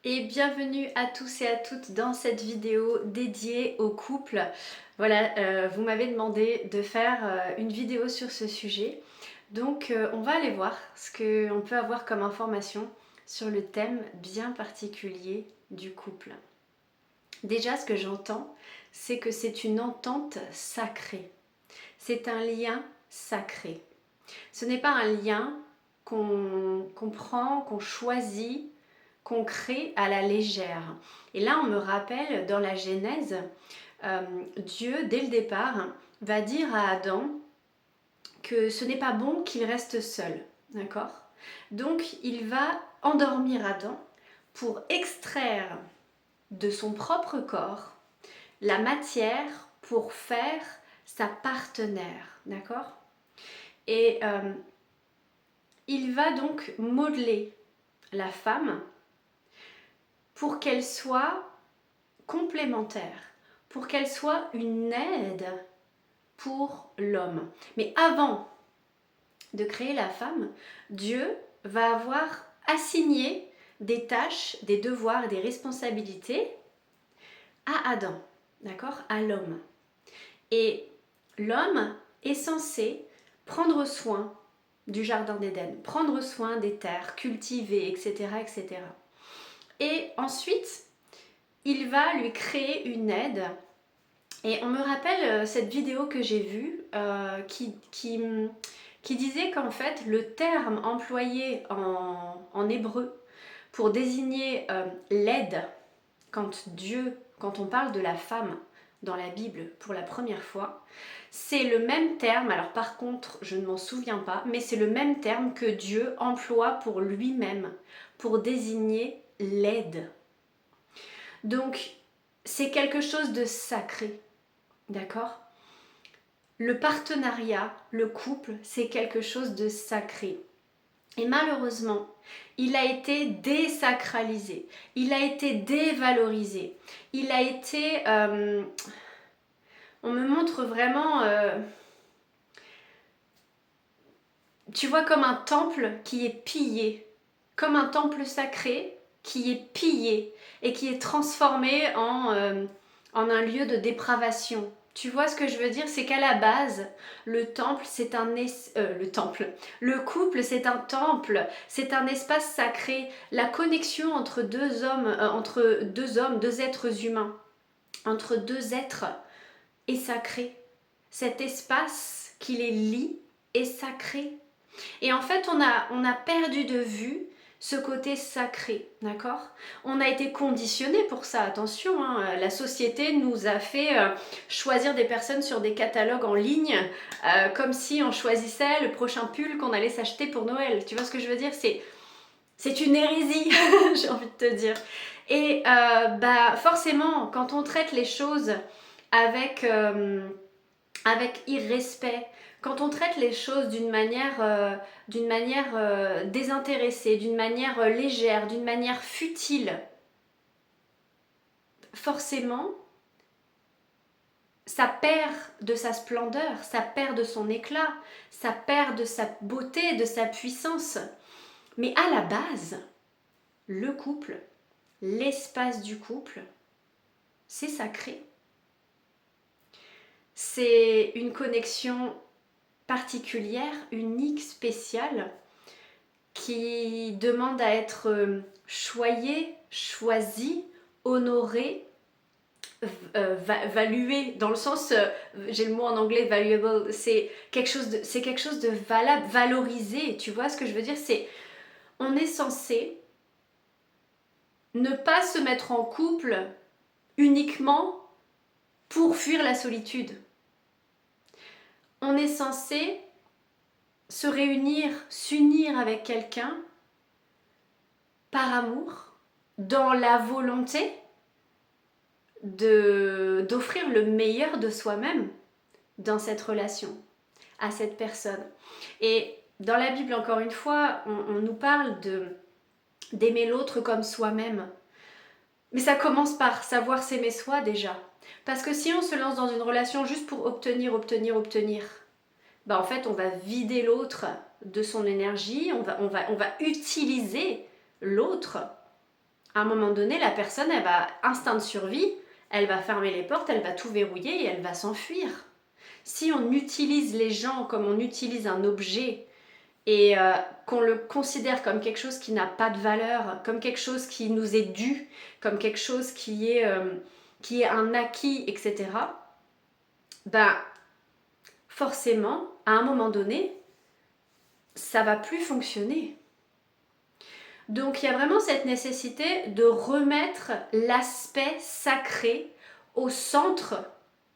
Et bienvenue à tous et à toutes dans cette vidéo dédiée au couple. Voilà, vous m'avez demandé de faire une vidéo sur ce sujet. Donc on va aller voir ce qu'on peut avoir comme information sur le thème bien particulier du couple. Déjà, ce que j'entends, c'est que c'est une entente sacrée. C'est un lien sacré. Ce n'est pas un lien qu'on prend, qu'on choisit, qu'on crée à la légère. Et là, on me rappelle dans la Genèse, Dieu, dès le départ, va dire à Adam que ce n'est pas bon qu'il reste seul. D'accord? Donc, il va endormir Adam pour extraire de son propre corps la matière pour faire sa partenaire. D'accord? Et il va donc modeler la femme pour qu'elle soit complémentaire, pour qu'elle soit une aide pour l'homme. Mais avant de créer la femme, Dieu va avoir assigné des tâches, des devoirs, des responsabilités à Adam, d'accord, à l'homme. Et l'homme est censé prendre soin du jardin d'Éden, prendre soin des terres, cultiver, etc., etc. Et ensuite, il va lui créer une aide. Et on me rappelle cette vidéo que j'ai vue qui disait qu'en fait le terme employé en hébreu pour désigner l'aide, quand on parle de la femme dans la Bible pour la première fois, c'est le même terme, alors par contre je ne m'en souviens pas, mais c'est le même terme que Dieu emploie pour lui-même, pour désigner l'aide. Donc c'est quelque chose de sacré, d'accord? Le partenariat, le couple, c'est quelque chose de sacré. Et malheureusement, il a été désacralisé, il a été dévalorisé, il a été... on me montre vraiment, tu vois, comme un temple qui est pillé, comme un temple sacré qui est pillé et qui est transformé en un lieu de dépravation. Tu vois ce que je veux dire? C'est qu'à la base, le temple, c'est le couple, c'est un temple, c'est un espace sacré. La connexion entre deux hommes, deux êtres humains, entre deux êtres est sacré. Cet espace qui les lie est sacré. Et en fait, on a perdu de vue ce côté sacré, d'accord? On a été conditionné pour ça, attention, hein, la société nous a fait choisir des personnes sur des catalogues en ligne, comme si on choisissait le prochain pull qu'on allait s'acheter pour Noël. Tu vois ce que je veux dire? C'est une hérésie, j'ai envie de te dire. Et forcément, quand on traite les choses avec irrespect, quand on traite les choses d'une manière désintéressée, d'une manière légère, d'une manière futile, forcément, ça perd de sa splendeur, ça perd de son éclat, ça perd de sa beauté, de sa puissance. Mais à la base, le couple, l'espace du couple, c'est sacré. C'est une connexion particulière, unique, spéciale, qui demande à être choyé, choisi, honoré, valué, dans le sens, j'ai le mot en anglais valuable, c'est quelque chose de valable, valorisé, tu vois ce que je veux dire? On est censé ne pas se mettre en couple uniquement pour fuir la solitude. On est censé se réunir, s'unir avec quelqu'un par amour, dans la volonté d'offrir le meilleur de soi-même dans cette relation, à cette personne. Et dans la Bible, encore une fois, on nous parle d'aimer l'autre comme soi-même. Mais ça commence par savoir s'aimer soi déjà. Parce que si on se lance dans une relation juste pour obtenir, en fait, on va vider l'autre de son énergie, on va utiliser l'autre à un moment donné, la personne, elle va, instinct de survie, elle va fermer les portes, elle va tout verrouiller et elle va s'enfuir. Si on utilise les gens comme on utilise un objet et qu'on le considère comme quelque chose qui n'a pas de valeur, comme quelque chose qui nous est dû, comme quelque chose qui est un acquis, etc., ben forcément, à un moment donné, ça va plus fonctionner. Donc il y a vraiment cette nécessité de remettre l'aspect sacré au centre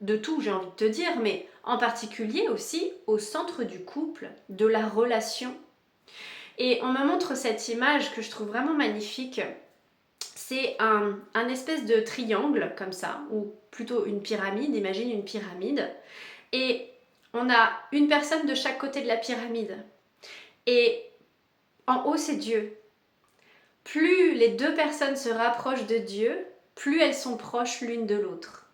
de tout, j'ai envie de te dire, mais en particulier aussi au centre du couple, de la relation. Et on me montre cette image que je trouve vraiment magnifique. C'est un espèce de triangle comme ça, ou plutôt une pyramide, imagine une pyramide. Et on a une personne de chaque côté de la pyramide. Et en haut, c'est Dieu. Plus les deux personnes se rapprochent de Dieu, plus elles sont proches l'une de l'autre.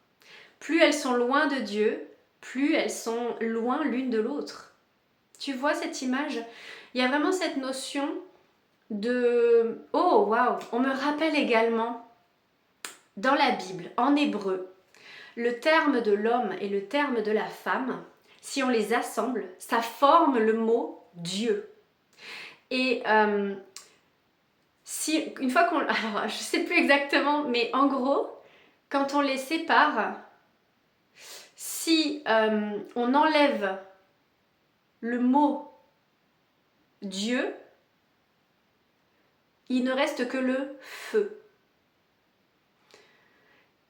Plus elles sont loin de Dieu, plus elles sont loin l'une de l'autre. Tu vois cette image? Il y a vraiment cette notion de... Oh, waouh! On me rappelle également, dans la Bible, en hébreu, le terme de l'homme et le terme de la femme, si on les assemble, ça forme le mot Dieu. Et si, une fois qu'on... Alors, je ne sais plus exactement, mais en gros, quand on les sépare, si on enlève le mot Dieu, il ne reste que le feu.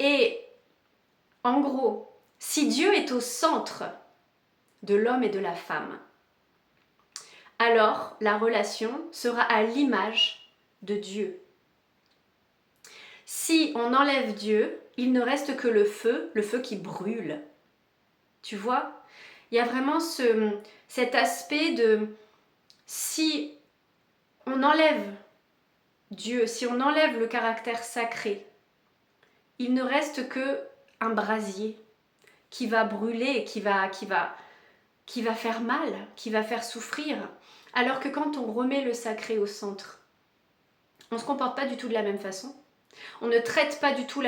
Et en gros, si Dieu est au centre de l'homme et de la femme, alors la relation sera à l'image de Dieu. Si on enlève Dieu, il ne reste que le feu qui brûle. Tu vois? Il y a vraiment cet aspect de si on enlève Dieu, si on enlève le caractère sacré, il ne reste que un brasier qui va brûler et qui va faire mal, qui va faire souffrir. Alors que quand on remet le sacré au centre, on ne se comporte pas du tout de la même façon. On ne traite pas du tout de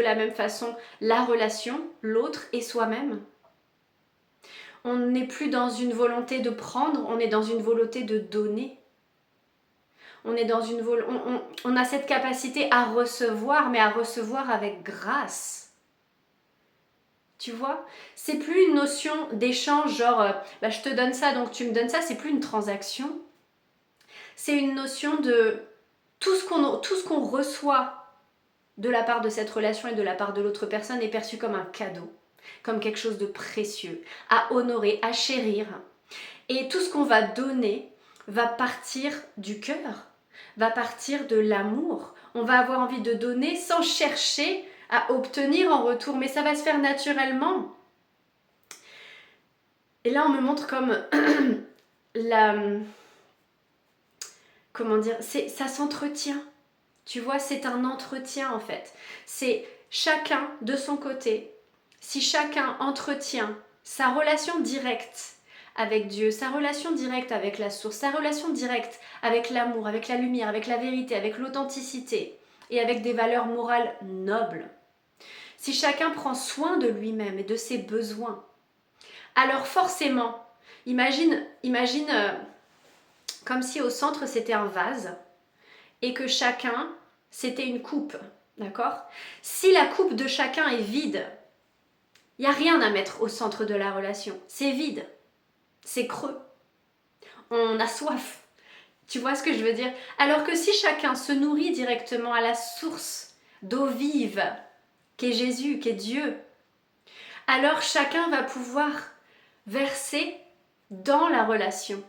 la même façon la relation, l'autre et soi-même. On n'est plus dans une volonté de prendre, on est dans une volonté de donner. On a cette capacité à recevoir, mais à recevoir avec grâce. Tu vois? C'est plus une notion d'échange, genre je te donne ça, donc tu me donnes ça, c'est plus une transaction. C'est une notion de tout ce qu'on reçoit de la part de cette relation et de la part de l'autre personne est perçu comme un cadeau, comme quelque chose de précieux, à honorer, à chérir. Et tout ce qu'on va donner va partir du cœur, va partir de l'amour. On va avoir envie de donner sans chercher à obtenir en retour, mais ça va se faire naturellement. Et là, on me montre comme comment dire, ça s'entretient. Tu vois, c'est un entretien en fait. C'est chacun de son côté. Si chacun entretient sa relation directe avec Dieu, sa relation directe avec la source, sa relation directe avec l'amour, avec la lumière, avec la vérité, avec l'authenticité et avec des valeurs morales nobles. Si chacun prend soin de lui-même et de ses besoins, alors forcément, imagine comme si au centre c'était un vase et que chacun c'était une coupe, d'accord? Si la coupe de chacun est vide, il n'y a rien à mettre au centre de la relation, c'est vide, c'est creux, on a soif, tu vois ce que je veux dire? Alors que si chacun se nourrit directement à la source d'eau vive, qu'est Jésus, qu'est Dieu, alors chacun va pouvoir verser dans la relation.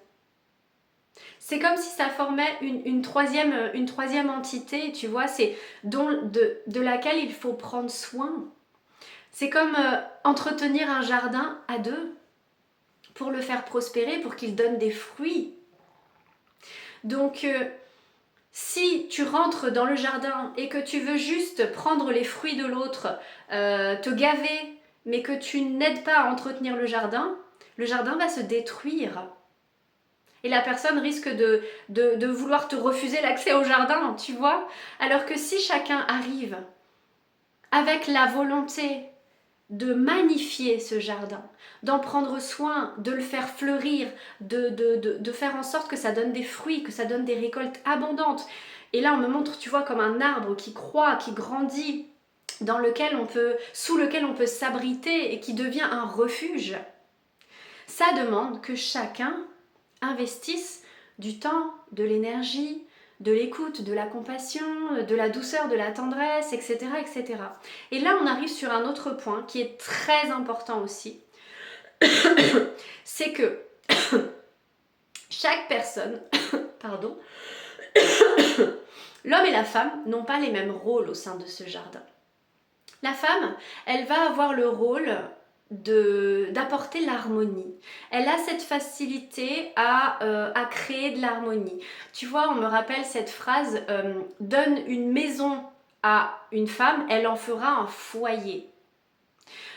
C'est comme si ça formait une troisième entité, tu vois, c'est de laquelle il faut prendre soin. C'est comme entretenir un jardin à deux pour le faire prospérer, pour qu'il donne des fruits. Donc, si tu rentres dans le jardin et que tu veux juste prendre les fruits de l'autre, te gaver, mais que tu n'aides pas à entretenir le jardin va se détruire. Et la personne risque de vouloir te refuser l'accès au jardin, tu vois. Alors que si chacun arrive avec la volonté de magnifier ce jardin, d'en prendre soin, de le faire fleurir, de faire en sorte que ça donne des fruits, que ça donne des récoltes abondantes. Et là, on me montre, tu vois, comme un arbre qui croît, qui grandit, sous lequel on peut s'abriter et qui devient un refuge. Ça demande que chacun investisse du temps, de l'énergie, de l'écoute, de la compassion, de la douceur, de la tendresse, etc., etc. Et là, on arrive sur un autre point qui est très important aussi. C'est que chaque personne, pardon, l'homme et la femme n'ont pas les mêmes rôles au sein de ce jardin. La femme, elle va avoir le rôle d'apporter l'harmonie. Elle a cette facilité à créer de l'harmonie. Tu vois, on me rappelle cette phrase donne une maison à une femme, elle en fera un foyer.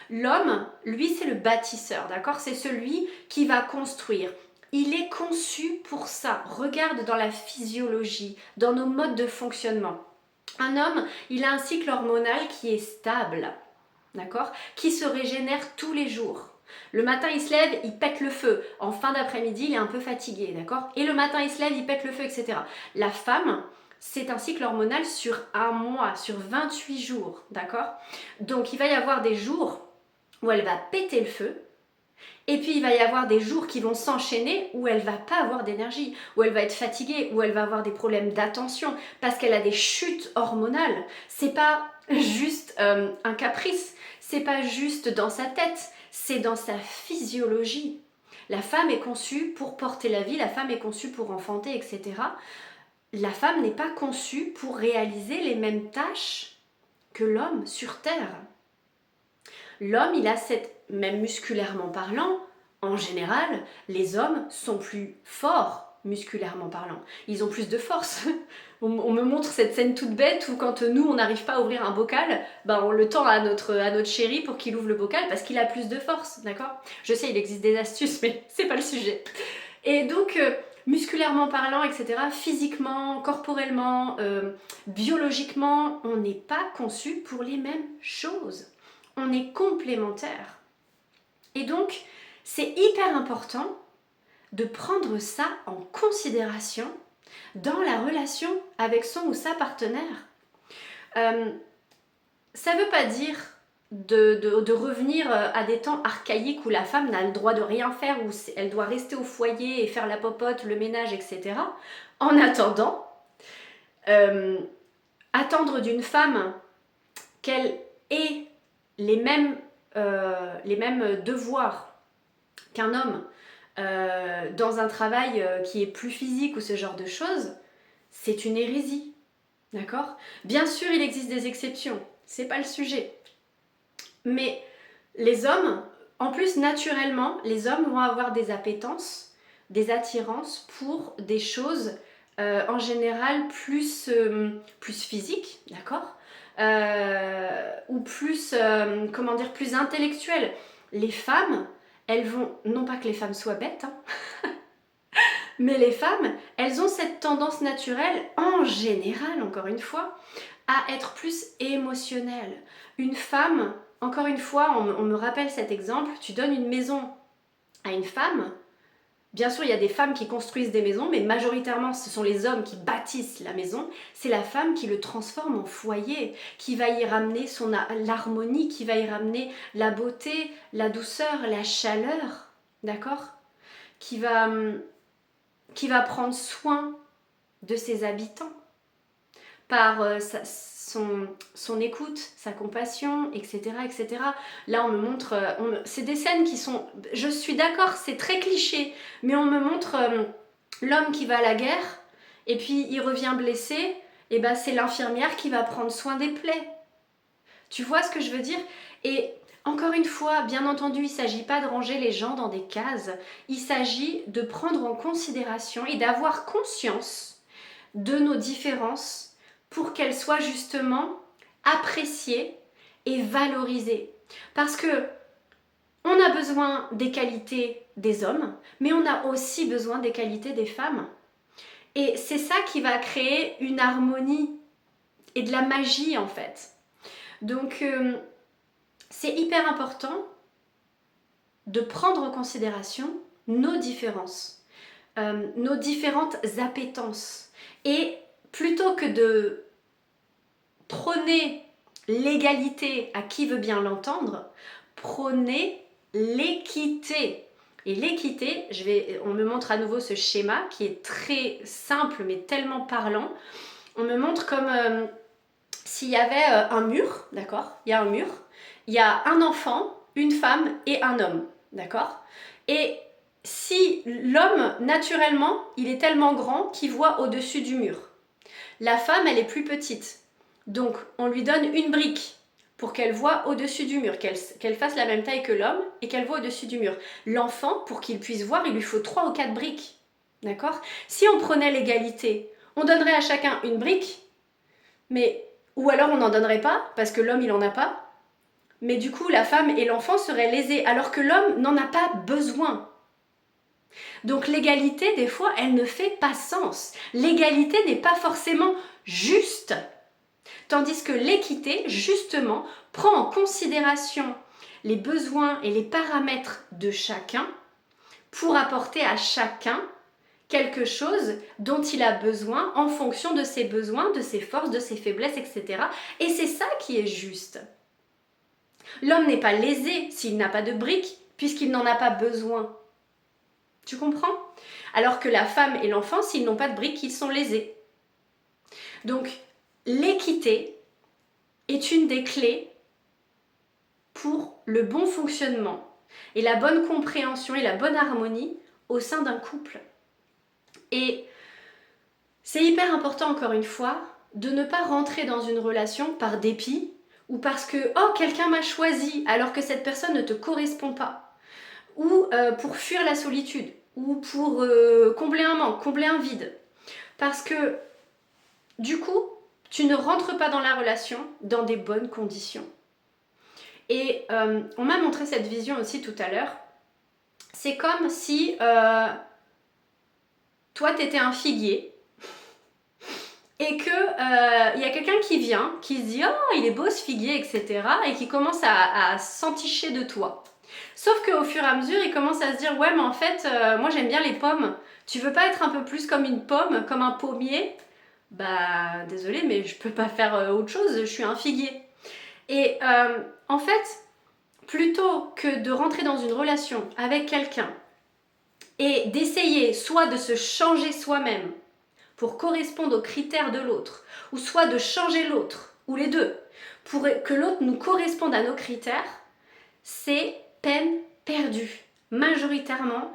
L'homme, lui, c'est le bâtisseur, d'accord? C'est celui qui va construire. Il est conçu pour ça. Regarde dans la physiologie, dans nos modes de fonctionnement. Un homme, il a un cycle hormonal qui est stable, d'accord? Qui se régénère tous les jours. Le matin, il se lève, il pète le feu. En fin d'après-midi, il est un peu fatigué, d'accord? Et le matin, il se lève, il pète le feu, etc. La femme, c'est un cycle hormonal sur un mois, sur 28 jours, d'accord? Donc, il va y avoir des jours où elle va péter le feu, et puis il va y avoir des jours qui vont s'enchaîner où elle va pas avoir d'énergie, où elle va être fatiguée, où elle va avoir des problèmes d'attention, parce qu'elle a des chutes hormonales. C'est pas juste un caprice, c'est pas juste dans sa tête, c'est dans sa physiologie. La femme est conçue pour porter la vie, la femme est conçue pour enfanter, etc. La femme n'est pas conçue pour réaliser les mêmes tâches que l'homme sur Terre. L'homme, il a même musculairement parlant, en général, les hommes sont plus forts musculairement parlant. Ils ont plus de force. On me montre cette scène toute bête où quand nous, on n'arrive pas à ouvrir un bocal, on le tend à notre chéri pour qu'il ouvre le bocal parce qu'il a plus de force, d'accord? Je sais, il existe des astuces, mais c'est pas le sujet. Et donc, musculairement parlant, etc., physiquement, corporellement, biologiquement, on n'est pas conçu pour les mêmes choses. On est complémentaires. Et donc, c'est hyper important de prendre ça en considération dans la relation avec son ou sa partenaire. Ça ne veut pas dire de revenir à des temps archaïques où la femme n'a le droit de rien faire, où elle doit rester au foyer et faire la popote, le ménage, etc. En attendant, attendre d'une femme qu'elle ait les mêmes devoirs qu'un homme dans un travail qui est plus physique ou ce genre de choses, c'est une hérésie, d'accord? Bien sûr, il existe des exceptions, c'est pas le sujet. Mais les hommes, en plus naturellement, les hommes vont avoir des appétences, des attirances pour des choses en général plus physiques, d'accord? Ou plus, plus intellectuelles. Les femmes, elles vont, non pas que les femmes soient bêtes, hein, mais les femmes, elles ont cette tendance naturelle, en général, encore une fois, à être plus émotionnelles. Une femme, encore une fois, on me rappelle cet exemple, tu donnes une maison à une femme, bien sûr il y a des femmes qui construisent des maisons, mais majoritairement ce sont les hommes qui bâtissent la maison, c'est la femme qui le transforme en foyer, qui va y ramener l'harmonie, qui va y ramener la beauté, la douceur, la chaleur, d'accord? Qui va prendre soin de ses habitants par son écoute, sa compassion, etc., etc. Là, on me montre... c'est des scènes qui sont... Je suis d'accord, c'est très cliché, mais on me montre l'homme qui va à la guerre, et puis il revient blessé, et c'est l'infirmière qui va prendre soin des plaies. Tu vois ce que je veux dire? Et encore une fois, bien entendu, il ne s'agit pas de ranger les gens dans des cases, il s'agit de prendre en considération et d'avoir conscience de nos différences pour qu'elles soient justement appréciées et valorisées. Parce que On a besoin des qualités des hommes, mais on a aussi besoin des qualités des femmes. Et c'est ça qui va créer une harmonie et de la magie en fait. Donc c'est hyper important de prendre en considération nos différences, nos différentes appétences. Et plutôt que de prôner l'égalité à qui veut bien l'entendre, prôner l'équité. Et l'équité, on me montre à nouveau ce schéma qui est très simple mais tellement parlant. On me montre comme s'il y avait un mur, d'accord? Il y a un mur, il y a un enfant, une femme et un homme, d'accord? Et si l'homme, naturellement, il est tellement grand qu'il voit au-dessus du mur. La femme, elle est plus petite. Donc, on lui donne une brique pour qu'elle voie au-dessus du mur, qu'elle fasse la même taille que l'homme et qu'elle voie au-dessus du mur. L'enfant, pour qu'il puisse voir, il lui faut 3 ou 4 briques. D'accord? Si on prenait l'égalité, on donnerait à chacun une brique, ou alors on n'en donnerait pas, parce que l'homme, il n'en a pas. Mais du coup, la femme et l'enfant seraient lésés, alors que l'homme n'en a pas besoin. Donc l'égalité, des fois, elle ne fait pas sens. L'égalité n'est pas forcément juste. Tandis que l'équité, justement, prend en considération les besoins et les paramètres de chacun pour apporter à chacun quelque chose dont il a besoin en fonction de ses besoins, de ses forces, de ses faiblesses, etc. Et c'est ça qui est juste. L'homme n'est pas lésé s'il n'a pas de briques, puisqu'il n'en a pas besoin. Tu comprends? Alors que la femme et l'enfant, s'ils n'ont pas de briques, ils sont lésés. Donc, l'équité est une des clés pour le bon fonctionnement et la bonne compréhension et la bonne harmonie au sein d'un couple. Et c'est hyper important, encore une fois, de ne pas rentrer dans une relation par dépit ou parce que « oh, quelqu'un m'a choisi » alors que cette personne ne te correspond pas, ou pour fuir la solitude, ou pour combler un manque, combler un vide. Parce que, du coup, tu ne rentres pas dans la relation dans des bonnes conditions. Et on m'a montré cette vision aussi tout à l'heure. C'est comme si toi, tu étais un figuier et que y a quelqu'un qui vient, qui se dit « oh, il est beau ce figuier, etc. » et qui commence à s'enticher de toi. Sauf qu'au fur et à mesure, il commence à se dire « ouais, mais en fait, moi j'aime bien les pommes. Tu veux pas être un peu plus comme une pomme, comme un pommier ?» Bah, désolé, mais je peux pas faire autre chose, je suis un figuier. Et en fait, plutôt que de rentrer dans une relation avec quelqu'un et d'essayer soit de se changer soi-même pour correspondre aux critères de l'autre, ou soit de changer l'autre, ou les deux, pour que l'autre nous corresponde à nos critères, c'est peine perdue. Majoritairement,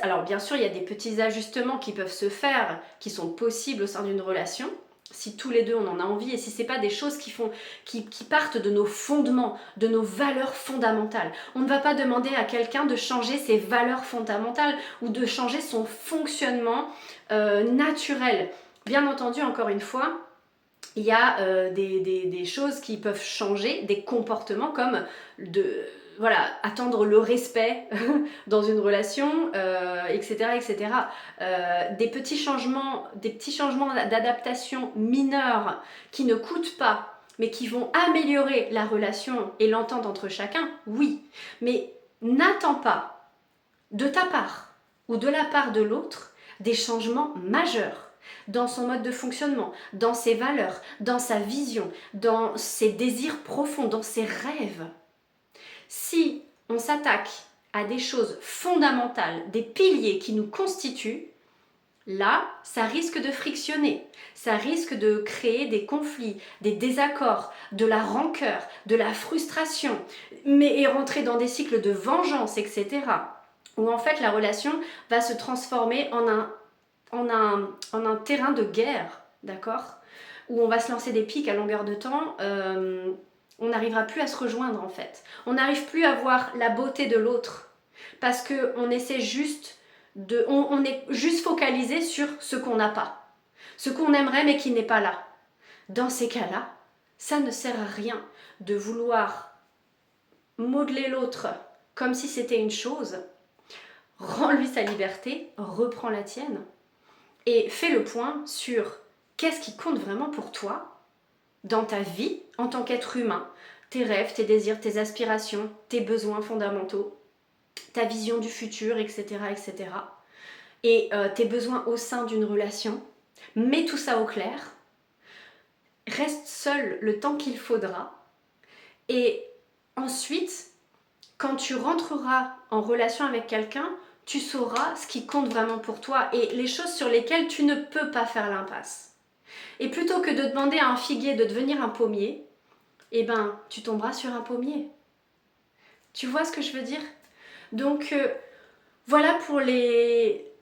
alors bien sûr il y a des petits ajustements qui peuvent se faire, qui sont possibles au sein d'une relation, si tous les deux on en a envie et si c'est pas des choses qui partent de nos fondements, de nos valeurs fondamentales. On ne va pas demander à quelqu'un de changer ses valeurs fondamentales ou de changer son fonctionnement naturel. Bien entendu, encore une fois, il y a des choses qui peuvent changer, des comportements comme attendre le respect dans une relation, etc. etc. Des petits changements d'adaptation mineurs qui ne coûtent pas, mais qui vont améliorer la relation et l'entente entre chacun, oui. Mais n'attends pas de ta part ou de la part de l'autre des changements majeurs dans son mode de fonctionnement, dans ses valeurs, dans sa vision, dans ses désirs profonds, dans ses rêves. Si on s'attaque à des choses fondamentales, des piliers qui nous constituent, là, ça risque de frictionner, ça risque de créer des conflits, des désaccords, de la rancœur, de la frustration, et rentrer dans des cycles de vengeance, etc. Où en fait la relation va se transformer en un terrain de guerre, d'accord? Où on va se lancer des piques à longueur de temps, on n'arrivera plus à se rejoindre en fait. On n'arrive plus à voir la beauté de l'autre parce qu'on essaie juste on est juste focalisé sur ce qu'on n'a pas, ce qu'on aimerait mais qui n'est pas là. Dans ces cas-là, ça ne sert à rien de vouloir modeler l'autre comme si c'était une chose, rends-lui sa liberté, reprends la tienne et fais le point sur qu'est-ce qui compte vraiment pour toi dans ta vie en tant qu'être humain, tes rêves, tes désirs, tes aspirations, tes besoins fondamentaux, ta vision du futur, etc. etc. Et tes besoins au sein d'une relation. Mets tout ça au clair, reste seul le temps qu'il faudra et ensuite, quand tu rentreras en relation avec quelqu'un, tu sauras ce qui compte vraiment pour toi et les choses sur lesquelles tu ne peux pas faire l'impasse. Et plutôt que de demander à un figuier de devenir un pommier, eh ben, tu tomberas sur un pommier. Tu vois ce que je veux dire? Donc, voilà pour les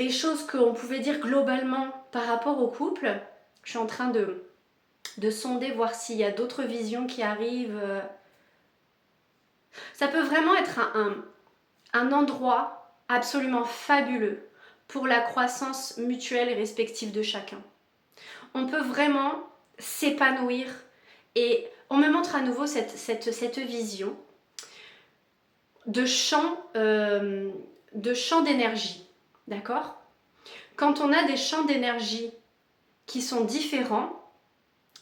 choses qu'on pouvait dire globalement par rapport au couple. Je suis en train de sonder, voir s'il y a d'autres visions qui arrivent. Ça peut vraiment être un endroit absolument fabuleux pour la croissance mutuelle et respective de chacun. On peut vraiment s'épanouir et on me montre à nouveau cette vision de champ d'énergie, d'accord? Quand on a des champs d'énergie qui sont différents,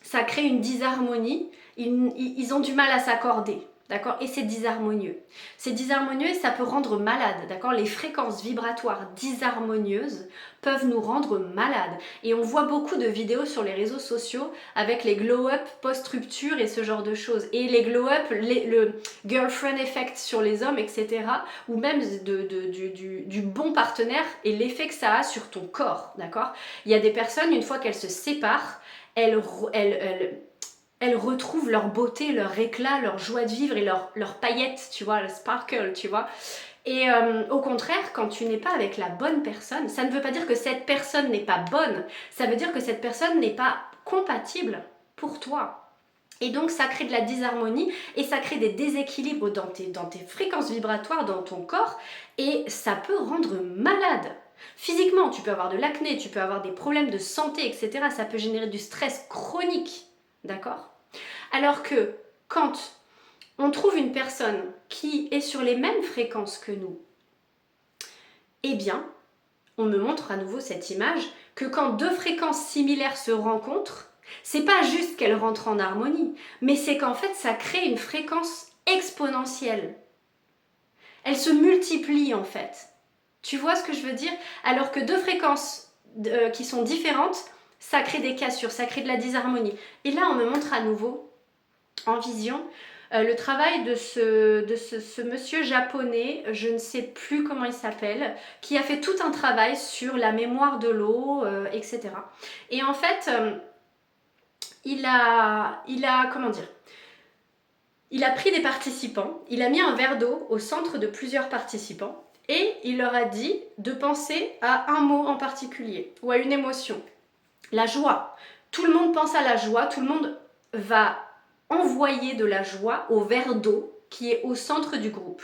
ça crée une disharmonie, ils ont du mal à s'accorder. D'accord? Et c'est disharmonieux. C'est disharmonieux et ça peut rendre malade. D'accord? Les fréquences vibratoires disharmonieuses peuvent nous rendre malades. Et on voit beaucoup de vidéos sur les réseaux sociaux avec les glow-up post-rupture et ce genre de choses. Et les glow-up, le girlfriend effect sur les hommes, etc. Ou même du bon partenaire et l'effet que ça a sur ton corps. D'accord? Il y a des personnes, une fois qu'elles se séparent, elles retrouvent leur beauté, leur éclat, leur joie de vivre et leur paillettes, tu vois, le sparkle, tu vois. Et au contraire, quand tu n'es pas avec la bonne personne, ça ne veut pas dire que cette personne n'est pas bonne, ça veut dire que cette personne n'est pas compatible pour toi. Et donc ça crée de la disharmonie et ça crée des déséquilibres dans tes fréquences vibratoires, dans ton corps, et ça peut rendre malade. Physiquement, tu peux avoir de l'acné, tu peux avoir des problèmes de santé, etc. Ça peut générer du stress chronique. D'accord? Alors que quand on trouve une personne qui est sur les mêmes fréquences que nous, eh bien, on me montre à nouveau cette image que quand deux fréquences similaires se rencontrent, c'est pas juste qu'elles rentrent en harmonie, mais c'est qu'en fait ça crée une fréquence exponentielle. Elles se multiplient en fait. Tu vois ce que je veux dire? Alors que deux fréquences qui sont différentes, ça crée des cassures, ça crée de la disharmonie. Et là, on me montre à nouveau, en vision, le travail de ce monsieur japonais, je ne sais plus comment il s'appelle, qui a fait tout un travail sur la mémoire de l'eau, etc. Et en fait, il a comment dire, il a pris des participants, il a mis un verre d'eau au centre de plusieurs participants et il leur a dit de penser à un mot en particulier ou à une émotion. La joie. Tout le monde pense à la joie, tout le monde va envoyer de la joie au verre d'eau qui est au centre du groupe.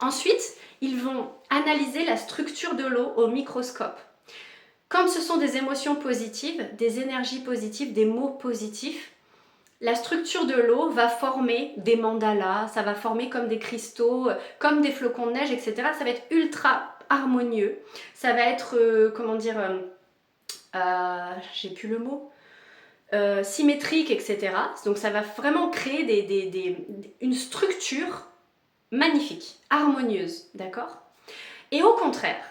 Ensuite, ils vont analyser la structure de l'eau au microscope. Quand ce sont des émotions positives, des énergies positives, des mots positifs, la structure de l'eau va former des mandalas, ça va former comme des cristaux, comme des flocons de neige, etc. Ça va être ultra harmonieux. Ça va être, j'ai plus le mot, symétrique, etc. Donc ça va vraiment créer une structure magnifique, harmonieuse, d'accord? Et au contraire,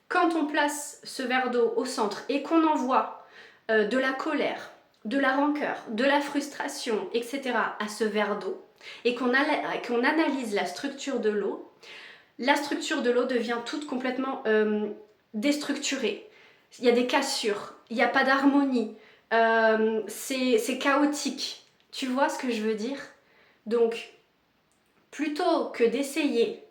quand on place ce verre d'eau au centre et qu'on envoie de la colère, de la rancœur, de la frustration, etc. à ce verre d'eau, et qu'on analyse la structure de l'eau devient toute complètement déstructurée. Il y a des cassures, il n'y a pas d'harmonie, c'est chaotique. Tu vois ce que je veux dire? Donc, plutôt que d'essayer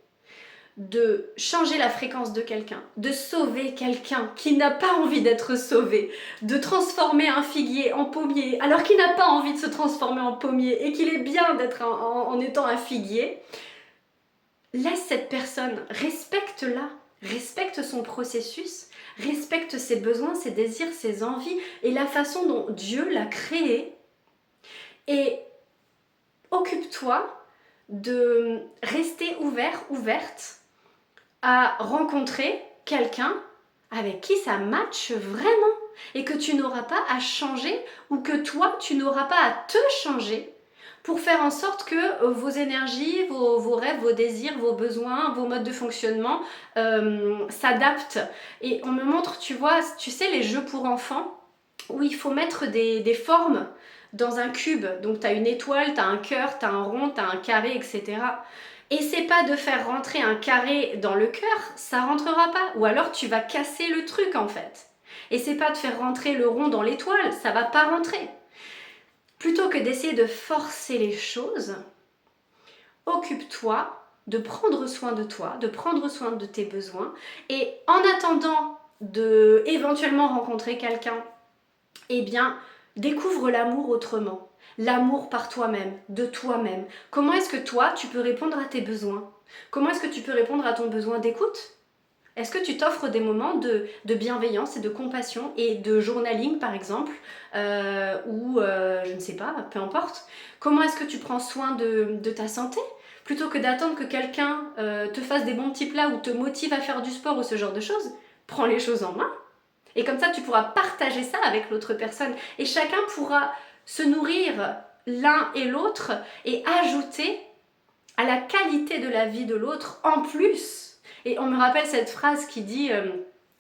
de changer la fréquence de quelqu'un, de sauver quelqu'un qui n'a pas envie d'être sauvé, de transformer un figuier en pommier alors qu'il n'a pas envie de se transformer en pommier et qu'il est bien d'être en étant un figuier, laisse cette personne, respecte-la, respecte son processus, respecte ses besoins, ses désirs, ses envies et la façon dont Dieu l'a créé et occupe-toi de rester ouverte à rencontrer quelqu'un avec qui ça matche vraiment et que tu n'auras pas à changer ou que toi, tu n'auras pas à te changer pour faire en sorte que vos énergies, vos rêves, vos désirs, vos besoins, vos modes de fonctionnement s'adaptent. Et on me montre, tu vois, tu sais, les jeux pour enfants où il faut mettre des formes dans un cube. Donc tu as une étoile, tu as un cœur, tu as un rond, tu as un carré, etc. Essaie pas de faire rentrer un carré dans le cœur, ça rentrera pas. Ou alors tu vas casser le truc en fait. Essaie pas de faire rentrer le rond dans l'étoile, ça va pas rentrer. Plutôt que d'essayer de forcer les choses, occupe-toi de prendre soin de toi, de prendre soin de tes besoins. Et en attendant de éventuellement rencontrer quelqu'un, eh bien, découvre l'amour autrement. L'amour par toi-même, de toi-même. Comment est-ce que toi, tu peux répondre à tes besoins? Comment est-ce que tu peux répondre à ton besoin d'écoute? Est-ce que tu t'offres des moments de bienveillance et de compassion et de journaling par exemple ou je ne sais pas, peu importe. Comment est-ce que tu prends soin de ta santé plutôt que d'attendre que quelqu'un te fasse des bons petits plats ou te motive à faire du sport ou ce genre de choses? Prends les choses en main et comme ça tu pourras partager ça avec l'autre personne et chacun pourra se nourrir l'un et l'autre et ajouter à la qualité de la vie de l'autre en plus. Et on me rappelle cette phrase qui dit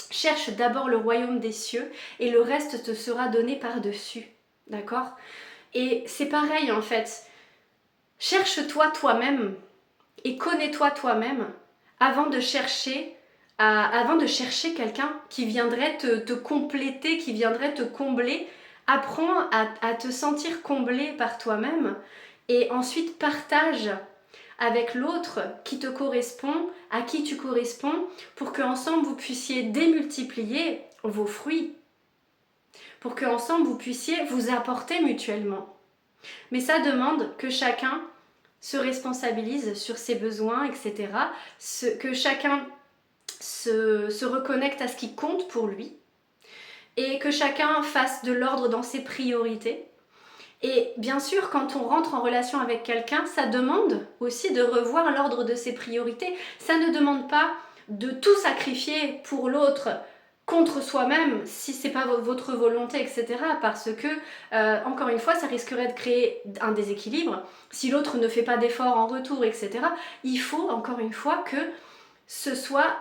cherche d'abord le royaume des cieux et le reste te sera donné par-dessus. D'accord? Et c'est pareil en fait. Cherche-toi toi-même et connais-toi toi-même avant de chercher quelqu'un qui viendrait te compléter, qui viendrait te combler. Apprends à te sentir comblé par toi-même et ensuite partage avec l'autre qui te correspond, à qui tu corresponds, pour qu'ensemble vous puissiez démultiplier vos fruits, pour qu'ensemble vous puissiez vous apporter mutuellement. Mais ça demande que chacun se responsabilise sur ses besoins, etc. Que chacun se reconnecte à ce qui compte pour lui et que chacun fasse de l'ordre dans ses priorités. Et bien sûr, quand on rentre en relation avec quelqu'un, ça demande aussi de revoir l'ordre de ses priorités. Ça ne demande pas de tout sacrifier pour l'autre contre soi-même si c'est pas votre volonté, etc. Parce que, encore une fois, ça risquerait de créer un déséquilibre. Si l'autre ne fait pas d'efforts en retour, etc. Il faut, encore une fois, que ce soit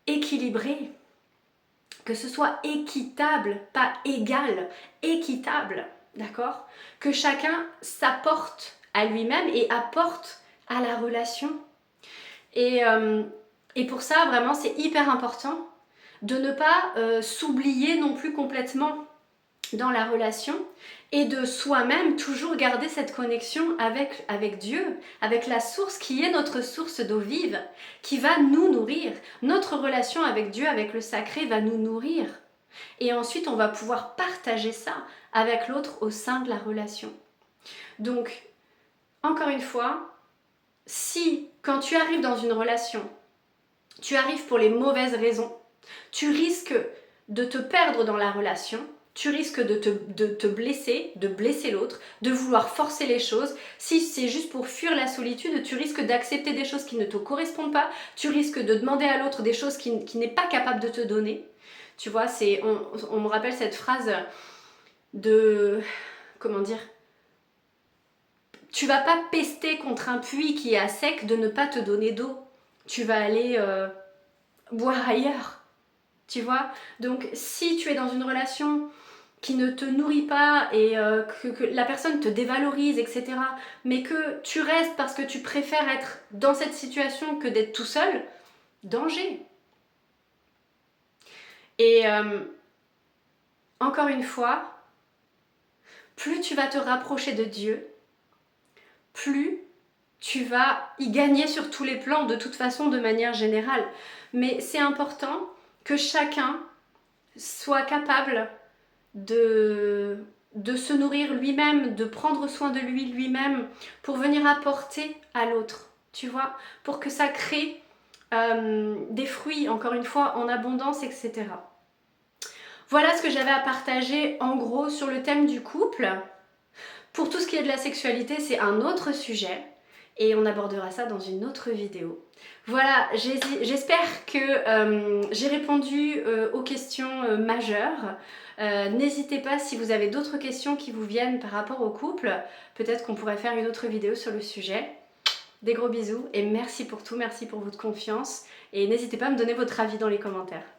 équilibré, que ce soit équitable, pas égal, équitable. D'accord? Que chacun s'apporte à lui-même et apporte à la relation. Et pour ça, vraiment, c'est hyper important de ne pas s'oublier non plus complètement dans la relation et de soi-même toujours garder cette connexion avec Dieu, avec la source qui est notre source d'eau vive, qui va nous nourrir. Notre relation avec Dieu, avec le sacré, va nous nourrir. Et ensuite, on va pouvoir partager ça avec l'autre au sein de la relation. Donc, encore une fois, si quand tu arrives dans une relation, tu arrives pour les mauvaises raisons, tu risques de te perdre dans la relation, tu risques de te blesser, de blesser l'autre, de vouloir forcer les choses. Si c'est juste pour fuir la solitude, tu risques d'accepter des choses qui ne te correspondent pas, tu risques de demander à l'autre des choses qu'il n'est pas capable de te donner. Tu vois, on me rappelle cette phrase de... Comment dire? Tu vas pas pester contre un puits qui est à sec de ne pas te donner d'eau. Tu vas aller boire ailleurs. Tu vois? Donc, si tu es dans une relation qui ne te nourrit pas et que la personne te dévalorise, etc., mais que tu restes parce que tu préfères être dans cette situation que d'être tout seul, danger. Et encore une fois, plus tu vas te rapprocher de Dieu, plus tu vas y gagner sur tous les plans, de toute façon, de manière générale. Mais c'est important que chacun soit capable de se nourrir lui-même, de prendre soin de lui-même pour venir apporter à l'autre, tu vois, pour que ça crée des fruits, encore une fois, en abondance, etc. Voilà ce que j'avais à partager en gros sur le thème du couple. Pour tout ce qui est de la sexualité, c'est un autre sujet. et on abordera ça dans une autre vidéo. Voilà, j'espère que j'ai répondu aux questions majeures. N'hésitez pas si vous avez d'autres questions qui vous viennent par rapport au couple, peut-être qu'on pourrait faire une autre vidéo sur le sujet. Des gros bisous et merci pour tout, merci pour votre confiance et n'hésitez pas à me donner votre avis dans les commentaires.